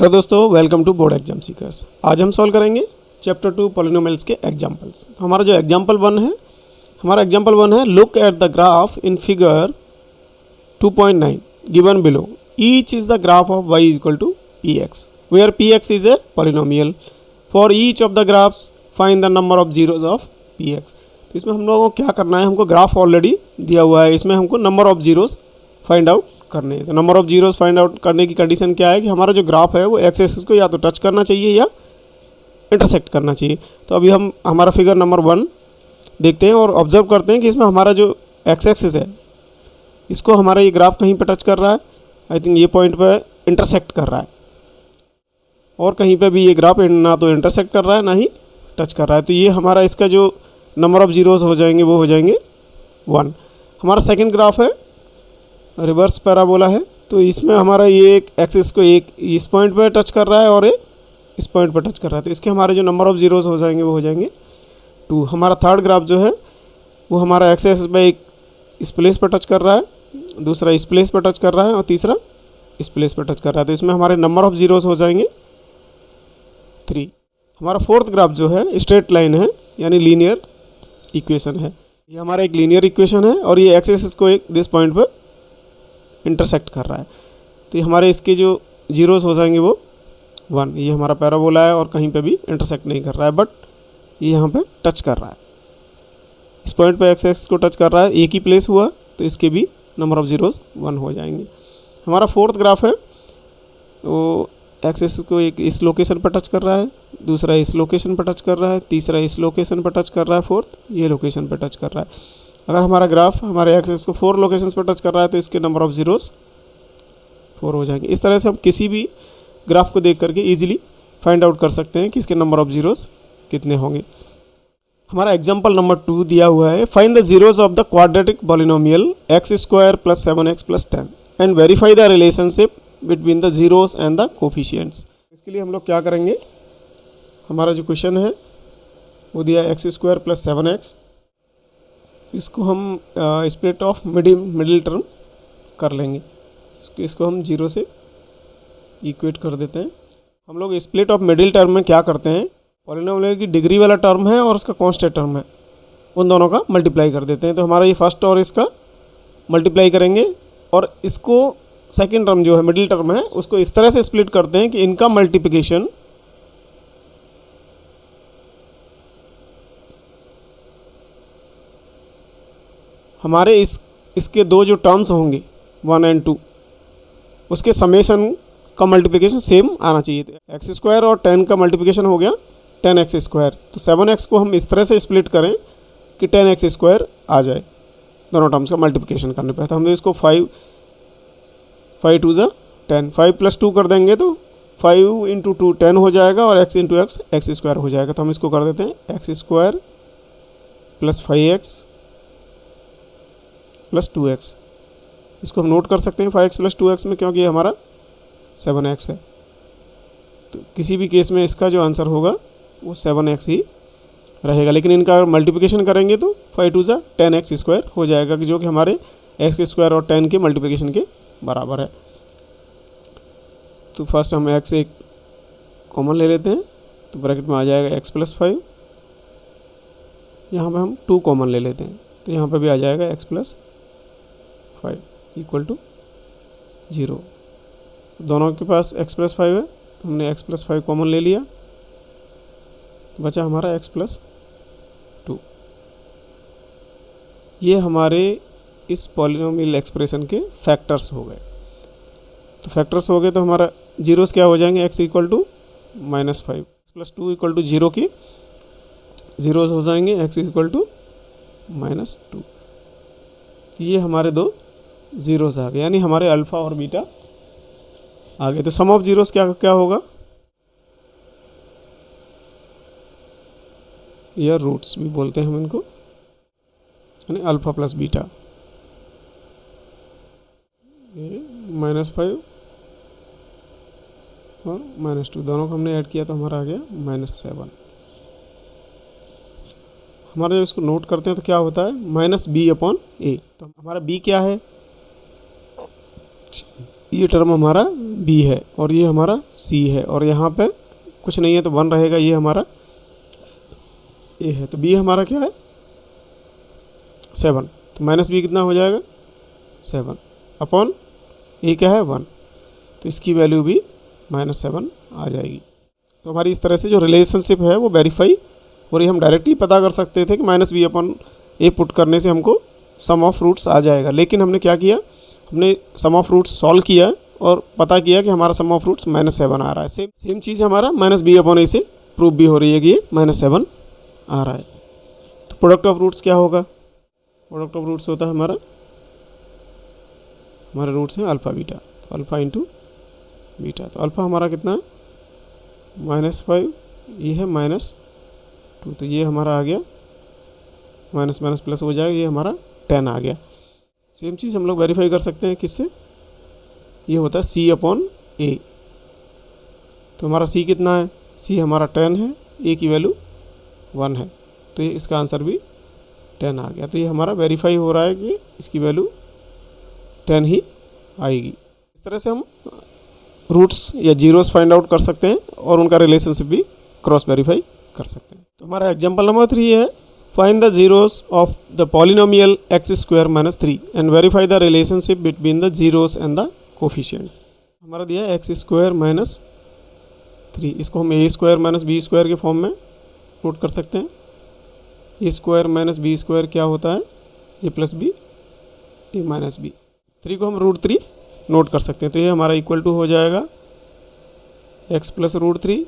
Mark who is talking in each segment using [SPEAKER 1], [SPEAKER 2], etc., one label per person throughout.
[SPEAKER 1] Hello दोस्तों, welcome to board exam seekers. आज हम सॉल्व करेंगे चैप्टर 2 पॉलिनोमियल्स के एग्जांपल्स। तो हमारा जो एग्जांपल 1 है, हमारा एग्जांपल 1 है look at the graph in figure 2.9 given below. Each is the graph of y equal to px where px is a polynomial. For each of the graphs find the number of zeros of px। तो इसमें हम लोगों को क्या करना है, हमको graph already दिया हुआ है, इसमें हमको number of zeros find out करने हैं। तो number of zeros find out करने की कंडीशन क्या है कि हमारा जो ग्राफ है वो एक्स एक्सिस को या तो टच करना चाहिए या इंटरसेक्ट करना चाहिए। तो अभी हम हमारा फिगर नंबर 1 देखते हैं और ऑब्जर्व करते हैं कि इसमें हमारा जो एक्स एक्सिस है इसको हमारा ये ग्राफ कहीं पे टच कर रहा है। आई थिंक ये पॉइंट पे इंटरसेक्ट कर रहा है, और कहीं पे भी ये ग्राफ ना तो इंटरसेक्ट कर रहा है ना ही टच कर रहा है। तो ये हमारा इसका जो नंबर ऑफ जीरोस हो जाएंगे वो हो जाएंगे 1। हमारा सेकेंड ग्राफ है रिवर्स पैराबोला है, तो इसमें हमारा ये एक एक्सिस को एक इस पॉइंट पर टच कर रहा है और एक इस पॉइंट पर टच कर रहा है। तो इसके हमारे जो नंबर ऑफ जीरोस हो जाएंगे वो हो जाएंगे 2। हमारा थर्ड ग्राफ जो है वो हमारा एक्सिस पे एक इस प्लेस पर टच कर रहा है, दूसरा इस प्लेस पर टच कर रहा है और तीसरा इस प्लेस पर टच कर रहा है। तो इसमें हमारे नंबर ऑफ जीरोस हो जाएंगे 3। हमारा फोर्थ ग्राफ जो है स्ट्रेट लाइन है, यानी लीनियर इक्वेशन है। ये हमारा एक लीनियर इक्वेशन है और ये एक्सिस को एक दिस पॉइंट पर इंटरसेक्ट कर रहा है। तो हमारे इसके जो जीरोस हो जाएंगे वो 1। ये हमारा पैराबोला है और कहीं पे भी इंटरसेक्ट नहीं कर रहा है, बट ये यहाँ पे टच कर रहा है, इस पॉइंट पे एक्स एक्सिस को टच कर रहा है, एक ही प्लेस हुआ, तो इसके भी नंबर ऑफ जीरोस 1 हो जाएंगे। हमारा फोर्थ ग्राफ है वो एक्स एक्सिस को एक इस लोकेशन पर टच कर रहा है, दूसरा इस लोकेशन पर टच कर रहा है, तीसरा इस लोकेशन पर टच कर रहा है, फोर्थ ये लोकेशन पर टच कर रहा है। अगर हमारा ग्राफ हमारे एक्सिस को 4 लोकेशंस पर टच कर रहा है तो इसके नंबर ऑफ जीरोस 4 हो जाएंगे। इस तरह से हम किसी भी ग्राफ को देख करके इजीली फाइंड आउट कर सकते हैं कि इसके नंबर ऑफ जीरोस कितने होंगे। हमारा एग्जांपल नंबर 2 दिया हुआ है, find the zeros of the quadratic polynomial x² + 7x + 10 and verify the relationship between the zeros and the coefficients. इसके लिए हम लोग क्या करेंगे, हमारा जो क्वेश्चन है वो दिया है x² + 7x। इसको हम स्प्लिट ऑफ मिडिल टर्म कर लेंगे, इसको हम 0 से इक्वेट कर देते हैं। हम लोग स्प्लिट ऑफ मिडिल टर्म में क्या करते हैं, पॉलिनोमियल की डिग्री वाला टर्म है और उसका कांस्टेंट टर्म है, उन दोनों का मल्टीप्लाई कर देते हैं। तो हमारा ये फर्स्ट और इसका मल्टीप्लाई करेंगे और इसको सेकेंड टर्म जो है मिडिल टर्म है उसको इस तरह से स्प्लिट करते हैं कि इनका मल्टीप्लिकेशन हमारे इसके दो जो टर्म्स होंगे 1 और 2 उसके समेशन का मल्टीप्लिकेशन सेम आना चाहिए। x² और 10 का मल्टीप्लिकेशन हो गया 10x²। तो 7x को हम इस तरह से स्प्लिट करें कि 10x² आ जाए दोनों टर्म्स का मल्टीप्लिकेशन करने पर। तो हम इसको 5 2 ज़ा 10, 5 + 2 कर देंगे तो 5 × 2 10 हो जाएगा और x × x x² हो जाएगा। तो हम इसको कर देते हैं x² + 5x + 2x। इसको हम नोट कर सकते हैं 5x + 2x में, क्योंकि ये हमारा 7x है। तो किसी भी केस में इसका जो आंसर होगा वो 7x ही रहेगा, लेकिन इनका मल्टीप्लिकेशन करेंगे तो 5 2 ज़ा 10x² हो जाएगा, जो कि हमारे x² और 10 के मल्टीप्लिकेशन के बराबर है। तो फर्स्ट हम x एक कॉमन ले लेते हैं, तो ब्रैकेट में आ जाएगा x + 5। यहाँ पे हम 2 कॉमन ले लेते हैं, तो यहाँ पे भी आ जाएगा x + 5 = 0। दोनों के पास x + 5 है, तो हमने x + 5 कॉमन ले लिया, तो बचा हमारा x + 2। ये हमारे इस पॉलिनोमियल एक्सप्रेशन के फैक्टर्स हो गए। तो फैक्टर्स हो गए तो हमारा जीरोस क्या हो जाएंगे, x = -5 + 2 = 0 की जीरोस हो जाएंगे, x = -2। तो ये हमारे दो जीरोस आ गए, यानी हमारे अल्फ़ा और बीटा आ गए। तो सम ऑफ जीरोस क्या क्या होगा, या रूट्स भी बोलते हैं हम इनको, यानी अल्फ़ा + बीटा। ये -5 और -2 दोनों को हमने ऐड किया तो हमारा आ गया -7। हमारे इसको नोट करते हैं तो क्या होता है, -b/a। तो हमारा b क्या है, ये टर्म हमारा बी है और ये हमारा सी है और यहाँ पे कुछ नहीं है तो 1 रहेगा, ये हमारा ए है। तो बी हमारा क्या है 7, तो माइनस बी कितना हो जाएगा 7 अपॉन ए क्या है 1, तो इसकी वैल्यू भी -7 आ जाएगी। तो हमारी इस तरह से जो रिलेशनशिप है वो वेरीफाई और ये हम डायरेक्टली पता कर सकते थे कि -b अपॉन ए पुट करने से हमको सम ऑफ रूट्स आ जाएगा, लेकिन हमने क्या किया, हमने सम ऑफ रूट्स सॉल्व किया और पता किया कि हमारा सम ऑफ रूट्स -7 आ रहा है। सेम चीज़ हमारा -b अपॉन ए से प्रूव भी हो रही है कि ये -7 आ रहा है। तो प्रोडक्ट ऑफ रूट्स क्या होगा, प्रोडक्ट ऑफ रूट्स होता है हमारे रूट्स हैं अल्फ़ा बीटा, तो अल्फ़ा इंटू बीटा, तो अल्फ़ा हमारा कितना है -5, ये है -2, तो ये हमारा आ गया माइनस माइनस प्लस हो जाएगा, ये हमारा 10 आ गया। सेम चीज़ हम लोग वेरीफाई कर सकते हैं किससे, ये होता है सी अपॉन ए, तो हमारा सी कितना है, सी हमारा 10 है, ए की वैल्यू 1 है, तो ये इसका आंसर भी 10 आ गया। तो ये हमारा वेरीफाई हो रहा है कि इसकी वैल्यू 10 ही आएगी। इस तरह से हम रूट्स या जीरोस फाइंड आउट कर सकते हैं और उनका रिलेशनशिप भी क्रॉस वेरीफाई कर सकते हैं। तो हमारा एग्जांपल नंबर 3 है, find the zeros of the polynomial x² - 3 and verify the relationship between the zeros and the coefficient. हमारा दिया है x² - 3, इसको हम a² - b² के फॉर्म में नोट कर सकते हैं। a² - b² क्या होता है, a + b a - b। 3 को हम √3 नोट कर सकते हैं, तो ये हमारा इक्वल टू हो जाएगा x + √3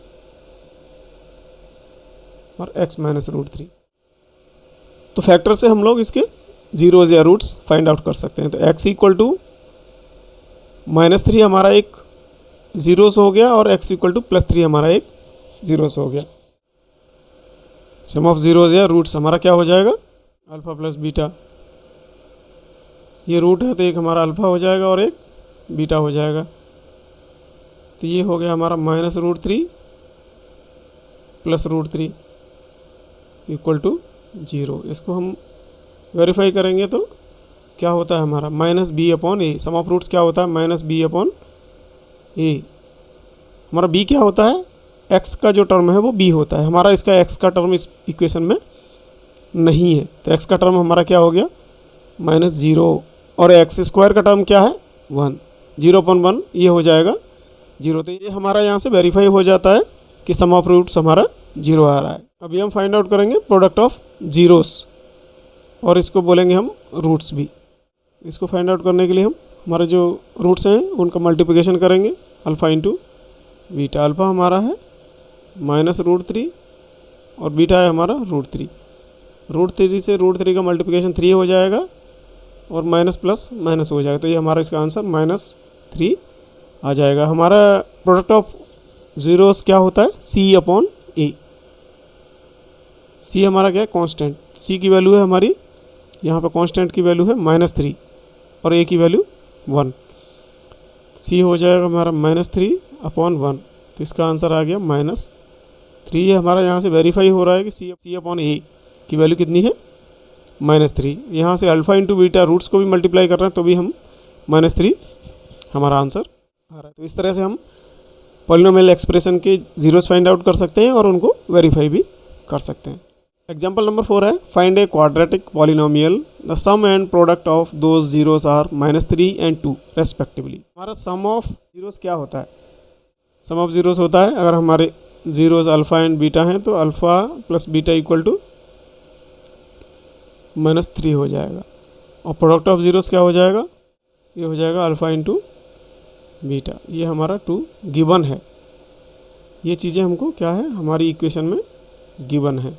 [SPEAKER 1] और x - √3। तो फैक्टर से हम लोग इसके जीरोज या रूट्स फाइंड आउट कर सकते हैं। तो x = -3 हमारा एक जीरोस हो गया और x = +3 हमारा एक जीरोस हो गया। सम ऑफ जीरोज या रूट्स हमारा क्या हो जाएगा, अल्फ़ा + बीटा, ये रूट है तो एक हमारा अल्फ़ा हो जाएगा और एक बीटा हो जाएगा, तो ये हो गया हमारा -√3 + √3 = 0। इसको हम वेरीफाई करेंगे तो क्या होता है हमारा -b upon a, sum of roots क्या होता है -b अपॉन ए। हमारा b क्या होता है, x का जो टर्म है वो b होता है, हमारा इसका x का टर्म इस इक्वेशन में नहीं है, तो x का टर्म हमारा क्या हो गया -0 और x² का टर्म क्या है 1, 0/1 ये हो जाएगा 0। तो ये हमारा यहाँ से वेरीफाई हो जाता है कि सम ऑफ रूट्स हमारा 0 आ रहा है। अभी हम फाइंड आउट करेंगे प्रोडक्ट ऑफ जीरोस और इसको बोलेंगे हम रूट्स भी। इसको फाइंड आउट करने के लिए हम हमारे जो रूट्स हैं उनका मल्टीप्लिकेशन करेंगे, अल्फ़ा इंटू बीटा। अल्फ़ा हमारा है -√3 और बीटा है हमारा √3। √3 से √3 का मल्टीप्लिकेशन 3 हो जाएगा और माइनस प्लस माइनस हो जाएगा, तो ये हमारा इसका आंसर -3 आ जाएगा। हमारा प्रोडक्ट ऑफ जीरोस क्या होता है, c अपॉन ए। c हमारा क्या है कांस्टेंट, c की वैल्यू है हमारी यहाँ पर कांस्टेंट की वैल्यू है -3 और a की वैल्यू 1, c हो जाएगा हमारा -3/1, तो इसका आंसर आ गया -3। ये हमारा यहाँ से वेरीफाई हो रहा है कि c अपॉन ए की वैल्यू कितनी है -3। यहाँ से अल्फ़ा इंटू बीटा रूट्स को भी मल्टीप्लाई कर रहे हैं तो भी हम -3 हमारा आंसर आ रहा है। तो इस तरह से हम पॉलिनोमियल एक्सप्रेशन के जीरोस फाइंड आउट कर सकते हैं और उनको वेरीफाई भी कर सकते हैं। एग्जाम्पल नंबर 4 है, find a quadratic polynomial the sum and product of those zeros are -3 and 2 respectively. हमारा सम ऑफ जीरोस क्या होता है, सम ऑफ जीरोस होता है अगर हमारे जीरोस अल्फ़ा एंड बीटा हैं तो अल्फ़ा + बीटा = -3 हो जाएगा और प्रोडक्ट ऑफ जीरोस क्या हो जाएगा, ये हो जाएगा अल्फ़ा इंटू बीटा। ये हमारा 2 गिवन है, ये चीज़ें हमको क्या है हमारी इक्वेशन में गिवन है।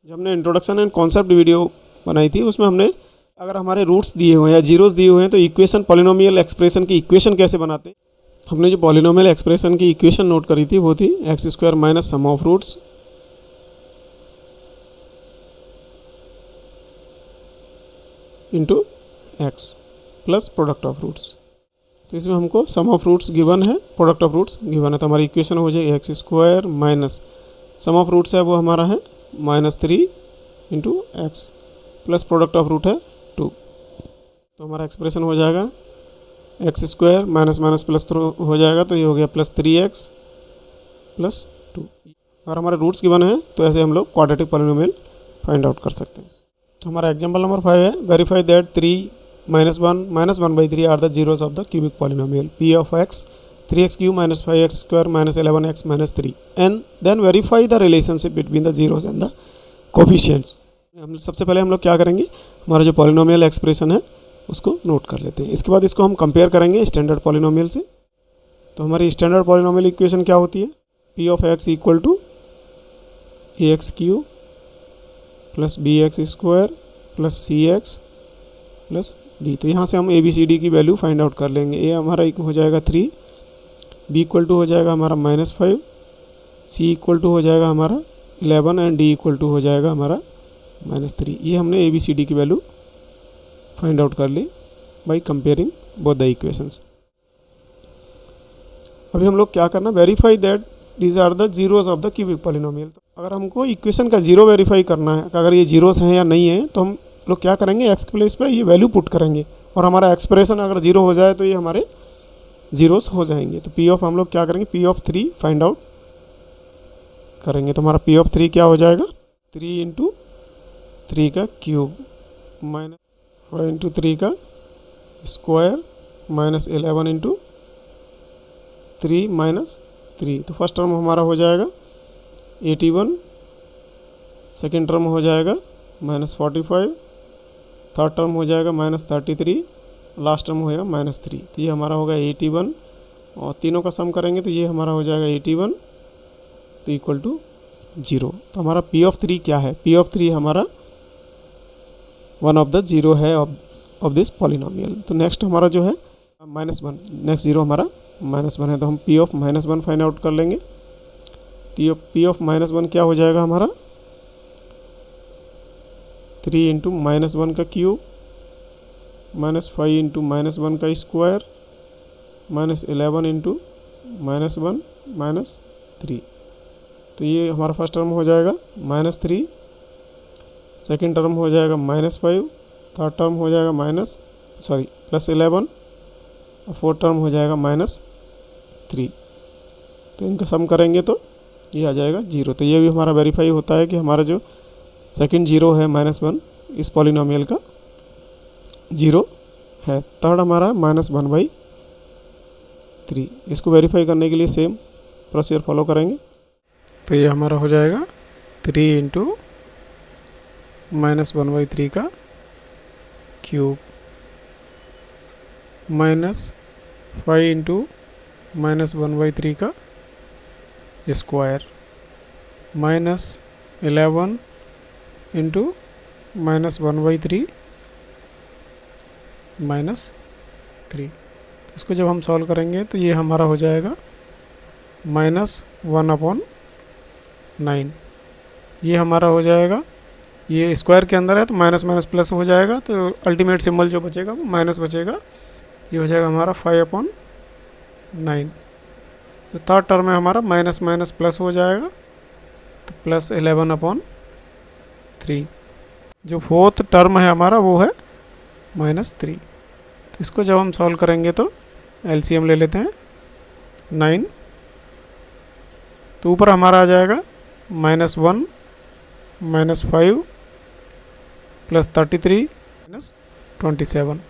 [SPEAKER 1] जब हमने इंट्रोडक्शन एंड कॉन्सेप्ट वीडियो बनाई थी उसमें हमने अगर हमारे रूट्स दिए हुए हैं या जीरोस दिए हुए हैं तो इक्वेशन पॉलिनोमियल एक्सप्रेशन की इक्वेशन कैसे बनाते हैं। हमने जो पॉलिनोमियल एक्सप्रेशन की इक्वेशन नोट करी थी वो थी x² - sum of roots into x plus product of roots. तो इसमें हमको सम ऑफ रूट्स गिवन है, प्रोडक्ट ऑफ रूट्स गिवन है, तो हमारी इक्वेशन हो जाए x² minus sum of roots है वो हमारा है -3 into x plus product of root है 2। तो हमारा एक्सप्रेशन हो जाएगा x square minus minus plus हो जाएगा, तो ये हो गया प्लस 3x प्लस 2। अगर हमारे रूट्स गिवन है तो ऐसे हम लोग क्वाड्रेटिक पॉलिनोमियल फाइंड आउट कर सकते हैं। तो हमारा एग्जाम्पल नंबर 5 है, verify that 3 minus 1/3 are the zeros of the cubic polynomial p of x 3x³ minus 5x² minus 11x minus 3 and then verify the relationship between the zeros and the coefficients. हम सबसे पहले हम लोग क्या करेंगे, हमारा जो पॉलिनोमियल एक्सप्रेशन है उसको नोट कर लेते हैं। इसके बाद इसको हम कंपेयर करेंगे स्टैंडर्ड पॉलिनोमियल से। तो हमारी स्टैंडर्ड पॉलिनोमियल इक्वेशन क्या होती है, p of x equal to ax³ plus bx² plus cx plus d। तो यहाँ से हम ABCD की वैल्यू फाइंड आउट कर लेंगे। a हमारा हो जाएगा 3, b इक्वल टू हो जाएगा हमारा -5, c इक्वल टू हो जाएगा हमारा 11 एंड d इक्वल टू हो जाएगा हमारा -3। ये हमने ABCD की वैल्यू फाइंड आउट कर ली by comparing both the equations. अभी हम लोग क्या करना, verify that these are the zeros of the cubic polynomial. अगर हमको इक्वेशन का जीरो वेरीफाई करना है, अगर ये जीरोस हैं या नहीं है, तो हम लोग क्या करेंगे, एक्स प्लेस पे ये वैल्यू पुट करेंगे और हमारा एक्सप्रेशन अगर जीरो हो जाए तो ये हमारे जीरोस हो जाएंगे। तो पी ऑफ हम लोग क्या करेंगे, पी ऑफ 3 फाइंड आउट करेंगे। तो हमारा पी ऑफ 3 क्या हो जाएगा, 3 इंटू 3 का क्यूब माइनस 5 इंटू 3 का स्क्वायर माइनस 11 इंटू 3 माइनस 3। तो फर्स्ट टर्म हमारा हो जाएगा 81, सेकेंड टर्म हो जाएगा -45, थर्ड टर्म हो जाएगा -33, लास्ट टर्म हो जाएगा -3। तो ये हमारा होगा 81 और तीनों का सम करेंगे तो ये हमारा हो जाएगा 81 तो इक्वल टू 0। तो हमारा पी ऑफ 3 क्या है, पी ऑफ 3 हमारा वन ऑफ द जीरो है ऑफ दिस पॉलिनोमियल। तो नेक्स्ट हमारा जो है -1, नेक्स्ट जीरो हमारा -1 है, तो हम पी ऑफ -1 फाइंड आउट कर लेंगे। पी ऑफ -1 क्या हो जाएगा हमारा, 3 इंटू -1 का क्यूब -5 इंटू -1 का स्क्वायर -11 इंटू -1 -3। तो ये हमारा फर्स्ट टर्म हो जाएगा -3, सेकेंड टर्म हो जाएगा -5, थर्ड टर्म हो जाएगा +11 और फोर्थ टर्म हो जाएगा -3। तो इनका सम करेंगे तो ये आ जाएगा 0। तो ये भी हमारा वेरीफाई होता है कि हमारा जो सेकंड जीरो है -1 इस पॉलिनोमियल का 0 है। थर्ड हमारा -1/3। इसको वेरीफाई करने के लिए सेम प्रोसीजर फॉलो करेंगे। तो ये हमारा हो जाएगा 3 इंटू -1/3 का क्यूब -5 इंटू -1/3 का स्क्वायर -11 इंटू -1/3 -3। इसको जब हम सॉल्व करेंगे तो ये हमारा हो जाएगा -1/9। ये हमारा हो जाएगा, ये स्क्वायर के अंदर है तो माइनस माइनस प्लस हो जाएगा, तो अल्टीमेट सिंबल जो बचेगा वो माइनस बचेगा। ये हो जाएगा हमारा 5/9। तो थर्ड टर्म में हमारा माइनस माइनस प्लस हो जाएगा तो +11/3। जो फोर्थ टर्म है हमारा वो है -3। तो इसको जब हम सॉल्व करेंगे तो एलसीएम ले लेते हैं 9। तो ऊपर हमारा आ जाएगा -1 -5 +33 -27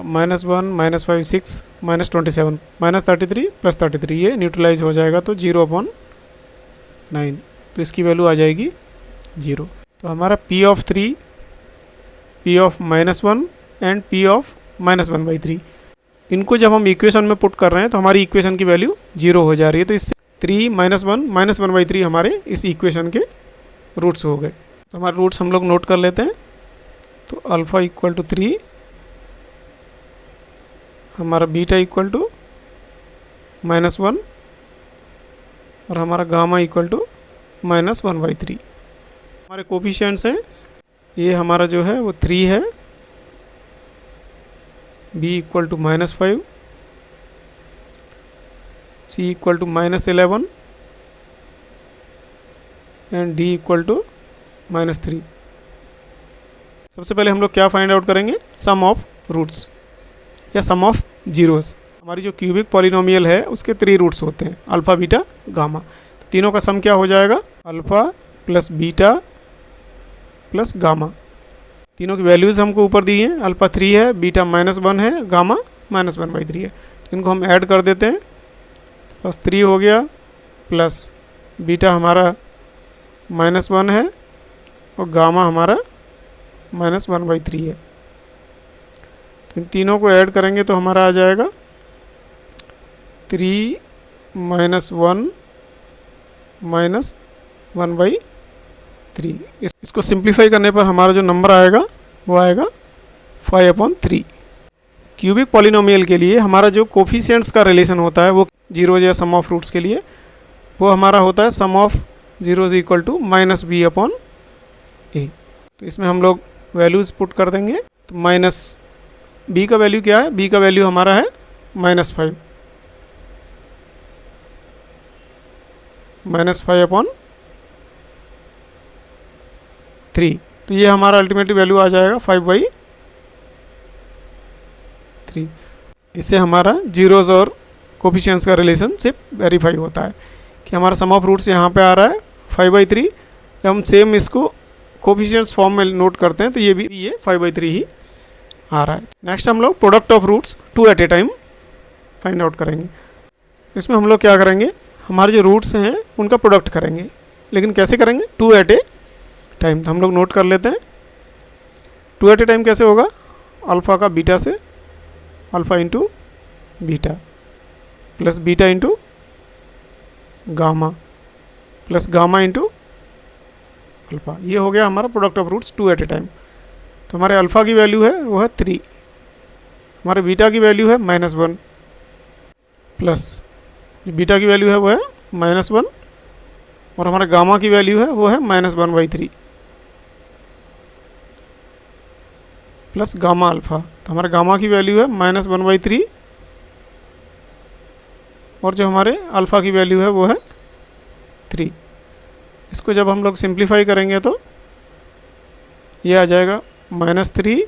[SPEAKER 1] -1 -5 6 -27 -33 +33 ये न्यूट्रलाइज हो जाएगा तो 0/9। तो इसकी वैल्यू आ जाएगी 0। तो हमारा P of 3, P of -1 and P of -1/3 इनको जब हम इक्वेशन में पुट कर रहे हैं तो हमारी इक्वेशन की वैल्यू 0 हो जा रही है। तो इससे 3 -1 -1/3 हमारे इस इक्वेशन के रूट्स हो गए। तो हमारे रूट्स हम लोग नोट कर लेते हैं। तो अल्फ़ा इक्वल टू 3, हमारा बीटा इक्वल टू -1 और हमारा गामा इक्वल टू -1/3। हमारे कोफिशिएंट्स हैं, ये हमारा जो है वो 3 है, b equal to -5, c equal to -11 and d equal to -3। सबसे पहले हम लोग क्या फाइंड आउट करेंगे, सम ऑफ रूट्स। या सम ऑफ जीरोज़। हमारी जो क्यूबिक पॉलिनोमियल है उसके 3 रूट्स होते हैं, अल्फ़ा बीटा गामा। तो तीनों का सम क्या हो जाएगा, alpha plus beta plus gamma. तीनों की वैल्यूज़ हमको ऊपर दी हैं, अल्फ़ा 3 है, बीटा -1 है, गामा -1/3 है। तो इनको हम ऐड कर देते हैं, बस 3 हो गया प्लस बीटा हमारा -1 है और गामा हमारा -1/3 है। तो इन तीनों को ऐड करेंगे तो हमारा आ जाएगा 3 - 1 -1/3। इसको सिंप्लीफाई करने पर हमारा जो नंबर आएगा वो आएगा 5/3। क्यूबिक पॉलिनोमियल के लिए हमारा जो कोफिशिएंट्स का रिलेशन होता है वो जीरोज या सम ऑफ रूट्स के लिए वो हमारा होता है sum of zeros equal to -b/a। तो इसमें हम लोग वैल्यूज़ पुट कर देंगे। तो माइनस b का वैल्यू क्या है, b का वैल्यू हमारा है -5, -5/3। तो ये हमारा अल्टीमेटली वैल्यू आ जाएगा 5/3। इससे हमारा जीरोज और कोफिशिएंट्स का रिलेशनशिप वेरीफाई होता है कि हमारा सम ऑफ रूट्स यहाँ पे आ रहा है 5/3। जब हम सेम इसको कोफिशिएंट्स फॉर्म में नोट करते हैं तो ये भी 5/3 ही आ रहा है। नेक्स्ट हम लोग product of roots 2 at a time find out करेंगे। इसमें हम लोग क्या करेंगे, हमारे जो रूट्स हैं उनका प्रोडक्ट करेंगे, लेकिन कैसे करेंगे, 2 एट ए टाइम। तो हम लोग नोट कर लेते हैं 2 एट ए टाइम कैसे होगा, अल्फ़ा का बीटा से, alpha into beta plus beta into gamma plus gamma into alpha. ये हो गया हमारा product of roots 2 at a time. तो हमारे अल्फ़ा की वैल्यू है वो है 3, हमारे बीटा की वैल्यू है -1 प्लस बीटा की वैल्यू है वो है -1 और हमारा गामा की वैल्यू है वो है -1/3 प्लस गामा अल्फ़ा। तो हमारे गामा की वैल्यू है -1/3 और जो हमारे अल्फ़ा की वैल्यू है वो है 3। इसको जब हम लोग सिंप्लीफाई करेंगे तो ये आ जाएगा -3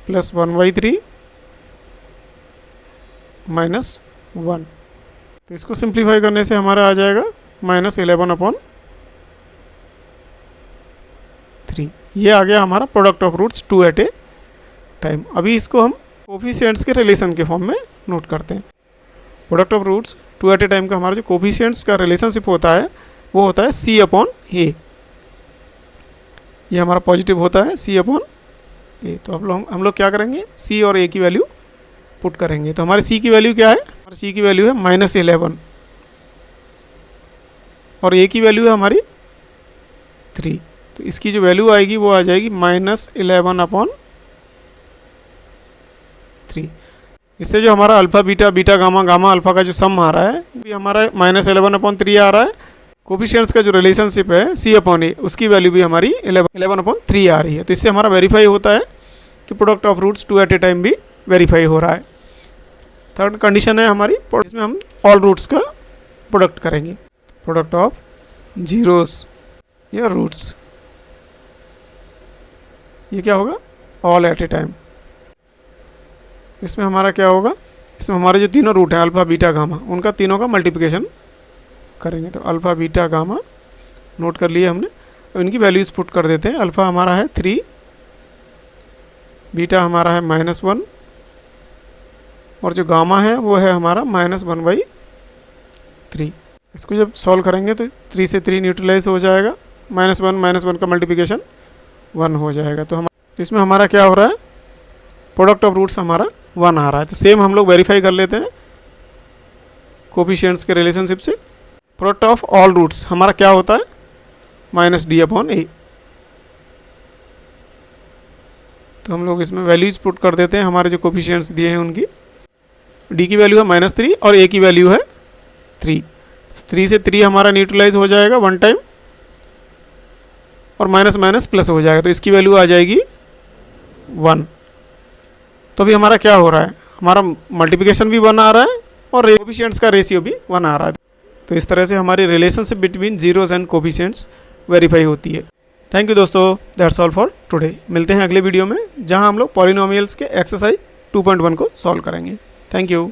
[SPEAKER 1] प्लस 1/3 -1। तो इसको सिंप्लीफाई करने से हमारा आ जाएगा -11/3। ये आ गया हमारा product of roots 2 at a time. अभी इसको हम कोफिशिएंट्स के रिलेशन के फॉर्म में नोट करते हैं। Product of roots 2 at a time का हमारा जो कोफिशिएंट्स का रिलेशनशिप होता है वो होता है C/A। ये हमारा पॉजिटिव होता है C/A। तो हम लोग क्या करेंगे, C और A की वैल्यू पुट करेंगे। तो हमारे C की वैल्यू क्या है, हमारे C की वैल्यू है -11 और A की वैल्यू है हमारी 3। तो इसकी जो वैल्यू आएगी वो आ जाएगी -11/3। इससे जो हमारा alpha beta, beta gamma, gamma alpha का जो सम आ रहा है भी हमारा -11/3 आ रहा है। कोफिशिएंट्स का जो रिलेशनशिप है C/A उसकी वैल्यू भी हमारी 11/3 आ रही है। तो इससे हमारा वेरीफाई होता है कि product of roots 2 at a time भी वेरीफाई हो रहा है। थर्ड कंडीशन है हमारी, इसमें हम ऑल रूट्स का प्रोडक्ट करेंगे। प्रोडक्ट ऑफ जीरोस या रूट्स, ये क्या होगा, ऑल एट ए टाइम। इसमें हमारा क्या होगा, इसमें हमारे जो तीनों रूट हैं अल्फ़ा बीटा गामा उनका तीनों का मल्टीप्लिकेशन करेंगे। तो अल्फ़ा बीटा गामा नोट कर लिए हमने। अब इनकी वैल्यूज़ पुट कर देते हैं। अल्फ़ा हमारा है 3, बीटा हमारा है -1 और जो गामा है वो है हमारा -1/3। इसको जब सॉल्व करेंगे तो 3 से 3 न्यूट्रलाइज हो जाएगा, -1 का मल्टीप्लिकेशन 1 हो जाएगा। तो इसमें हमारा क्या हो रहा है, प्रोडक्ट ऑफ रूट्स हमारा 1 आ रहा है। तो सेम हम लोग वेरीफाई कर लेते हैं कोफिशिएंट्स के रिलेशनशिप से। प्रोडक्ट ऑफ ऑल रूट्स हमारा क्या होता है, -D/A। तो हम लोग इसमें वैल्यूज पुट कर देते हैं, हमारे जो कोफिशिएंट्स दिए हैं उनकी। D की वैल्यू है -3 और A की वैल्यू है 3। 3 से 3 हमारा न्यूट्रलाइज हो जाएगा 1 टाइम और माइनस प्लस हो जाएगा। तो इसकी वैल्यू आ जाएगी 1। तो अभी हमारा क्या हो रहा है, हमारा मल्टीप्लिकेशन भी 1 आ रहा है और कोफिशिएंट्स का रेशियो भी 1 आ रहा है। तो इस तरह से हमारी relationship between zeros and coefficients verify होती है। थैंक यू दोस्तों, दैट्स ऑल फॉर टुडे। मिलते हैं अगले वीडियो में जहां हम लोग पॉलिनोमियल्स के एक्सरसाइज 2.1 को सॉल्व करेंगे। Thank you.